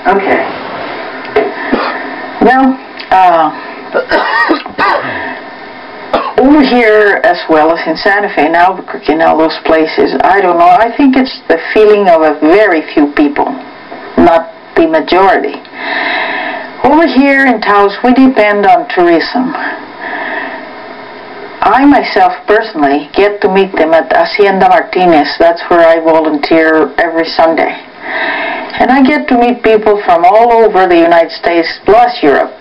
Okay. Well, over here as well as in Santa Fe and Albuquerque and all those places, I don't know, I think it's the feeling of a very few people, not the majority. Over here in Taos, we depend on tourism. I myself personally get to meet them at Hacienda Martinez. That's where I volunteer every Sunday. And I get to meet people from all over the United States plus Europe.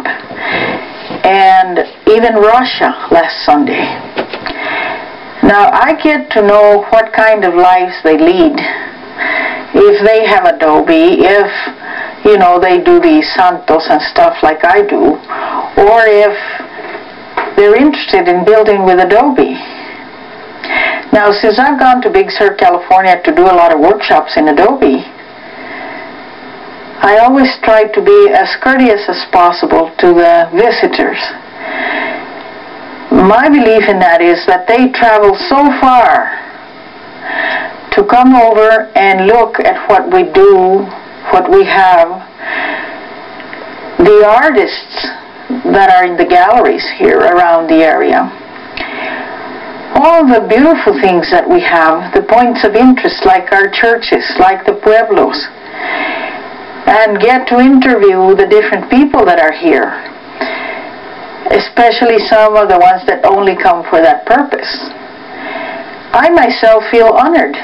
And even Russia last Sunday. Now I get to know what kind of lives they lead. If they have adobe, if, you know, they do the santos and stuff like I do, or if they're interested in building with adobe. Now, since I've gone to Big Sur, California to do a lot of workshops in adobe, I always try to be as courteous as possible to the visitors. My belief in that is that they travel so far to come over and look at what we do, what we have. The artists that are in the galleries here around the area, all the beautiful things that we have, the points of interest like our churches, like the pueblos, and get to interview the different people that are here, especially some of the ones that only come for that purpose. I myself feel honored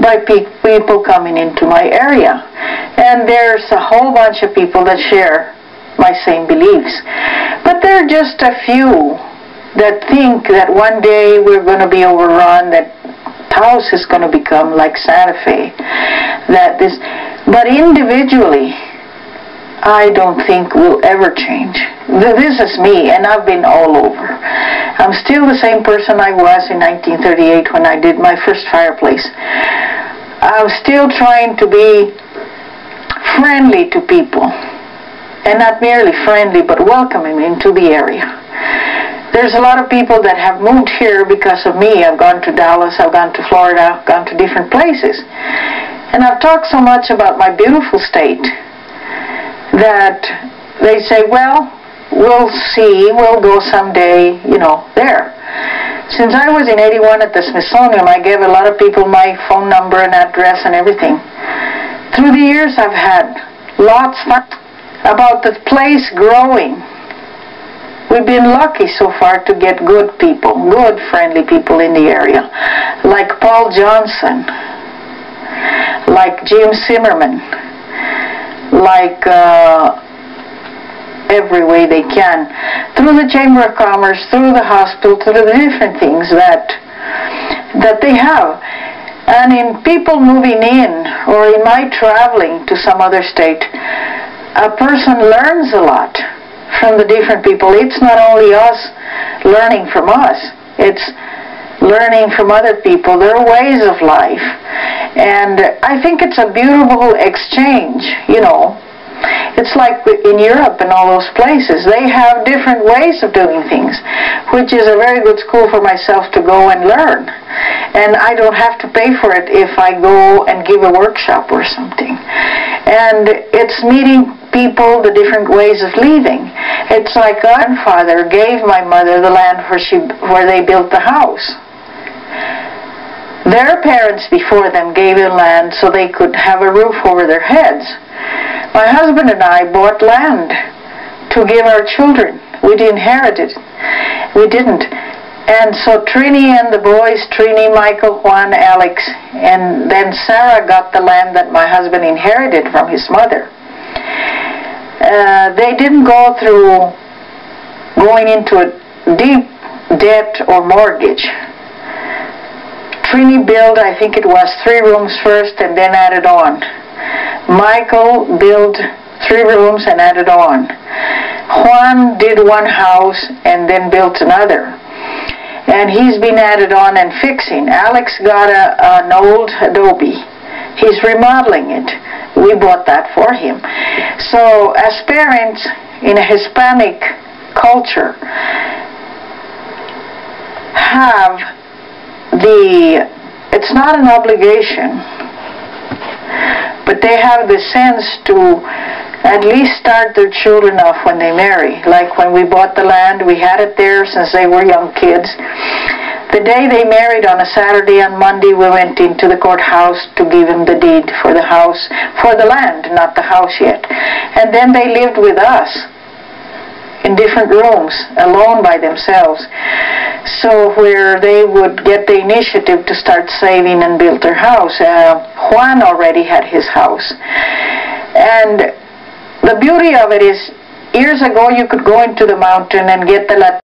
by people coming into my area, and there's a whole bunch of people that share my same beliefs, but there are just a few that think that one day we're going to be overrun, that Taos is going to become like Santa Fe, that this, but individually I don't think will ever change. This is me, and I've been all over. I'm still the same person I was in 1938 when I did my first fireplace. I'm still trying to be friendly to people, and not merely friendly, but welcoming into the area. There's a lot of people that have moved here because of me. I've gone to Dallas, I've gone to Florida, I've gone to different places. And I've talked so much about my beautiful state that they say, well, we'll see, we'll go someday, you know, there. Since I was in 81 at the Smithsonian, I gave a lot of people my phone number and address and everything. Through the years, I've had lots about the place growing. We've been lucky so far to get good people, good friendly people in the area, like Paul Johnson, like Jim Zimmerman, like every way they can, through the Chamber of Commerce, through the hospital, through the different things that they have. And in people moving in, or in my traveling to some other state, a person learns a lot from the different people. It's not only us learning from us, it's learning from other people, their ways of life. And I think it's a beautiful exchange, you know. It's like in Europe and all those places. They have different ways of doing things, which is a very good school for myself to go and learn. And I don't have to pay for it if I go and give a workshop or something. And it's meeting people, the different ways of living. It's like a grandfather gave my mother the land where they built the house. Their parents before them gave them land so they could have a roof over their heads. My husband and I bought land to give our children. We inherited it. We didn't. And so Trini and the boys, Trini, Michael, Juan, Alex, and then Sarah got the land that my husband inherited from his mother. They didn't go through going into a deep debt or mortgage. Trini built, I think it was 3 rooms first and then added on. Michael built 3 rooms and added on. Juan did 1 house and then built another. And he's been added on and fixing. Alex got an old adobe. He's remodeling it. We bought that for him. So as parents in a Hispanic culture have it's not an obligation, but they have the sense to at least start their children off when they marry. Like when we bought the land, we had it there since they were young kids. The day they married on a Saturday and Monday, we went into the courthouse to give them the deed for the house, for the land, not the house yet. And then they lived with us in different rooms, alone by themselves. So where they would get the initiative to start saving and build their house. Juan already had his house. And the beauty of it is, years ago you could go into the mountain and get the